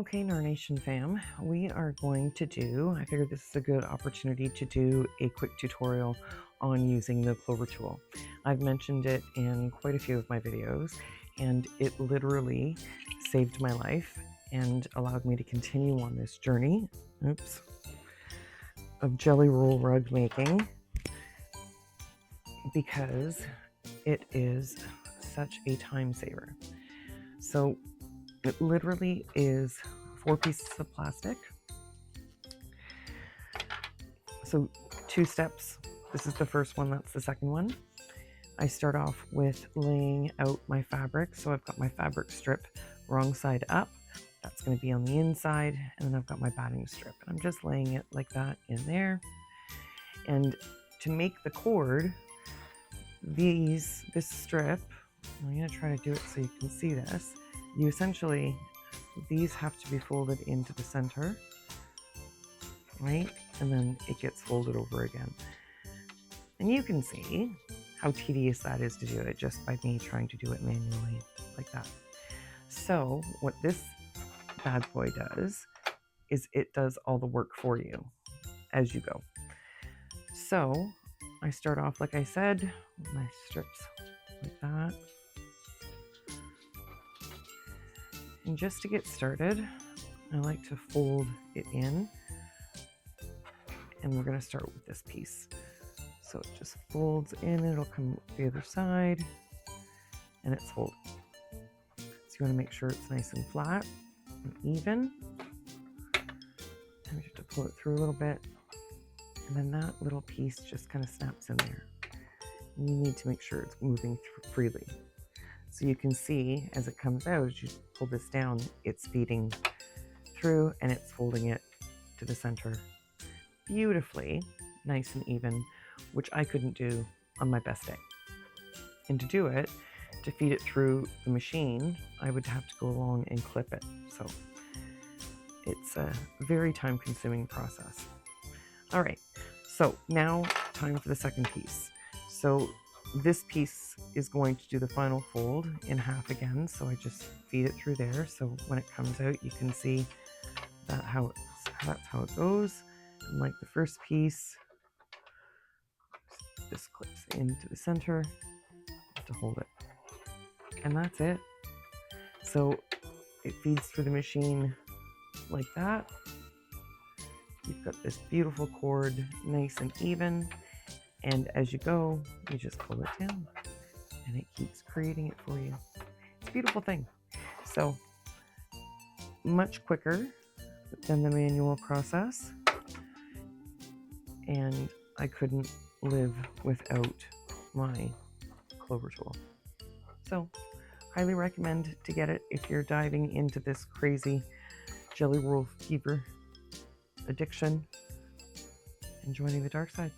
Okay, Narnation fam, we are going to do, I figured this is a good opportunity to do a quick tutorial on using the Clover Tool. I've mentioned it in quite a few of my videos, and it literally saved my life and allowed me to continue on this journey, of jelly roll rug making, because it is such a time saver. So it literally is 4 pieces of plastic. So 2 steps. This is the first one, that's the second one. I start off with laying out my fabric. So I've got my fabric strip wrong side up. That's going to be on the inside. And then I've got my batting strip. And I'm just laying it like that in there. And to make the cord, this strip, I'm going to try to do it so you can see this. You essentially, these have to be folded into the center, right? And then it gets folded over again. And you can see how tedious that is to do it just by me trying to do it manually like that. So what this bad boy does is it does all the work for you as you go. So I start off, like I said, with my strips like that. And just to get started, I like to fold it in. And we're going to start with this piece. So it just folds in, it'll come the other side, and it's folded. So you want to make sure it's nice and flat and even. And you have to pull it through a little bit. And then that little piece just kind of snaps in there. And you need to make sure it's moving freely. So you can see as it comes out, as you pull this down, it's feeding through and it's folding it to the center beautifully, nice and even, which I couldn't do on my best day. And to do it, to feed it through the machine, I would have to go along and clip it. So it's a very time-consuming process. All right, so now time for the second piece. So this piece is going to do the final fold in half again. So I just feed it through there. So when it comes out, you can see that's how it goes. And like the first piece, this clips into the center to hold it. And that's it. So it feeds through the machine like that. You've got this beautiful cord, nice and even. And as you go, you just pull it down and it keeps creating it for you. It's a beautiful thing. So much quicker than the manual process. And I couldn't live without my Clover Tool. So highly recommend to get it if you're diving into this crazy jelly roll fever addiction and joining the dark side.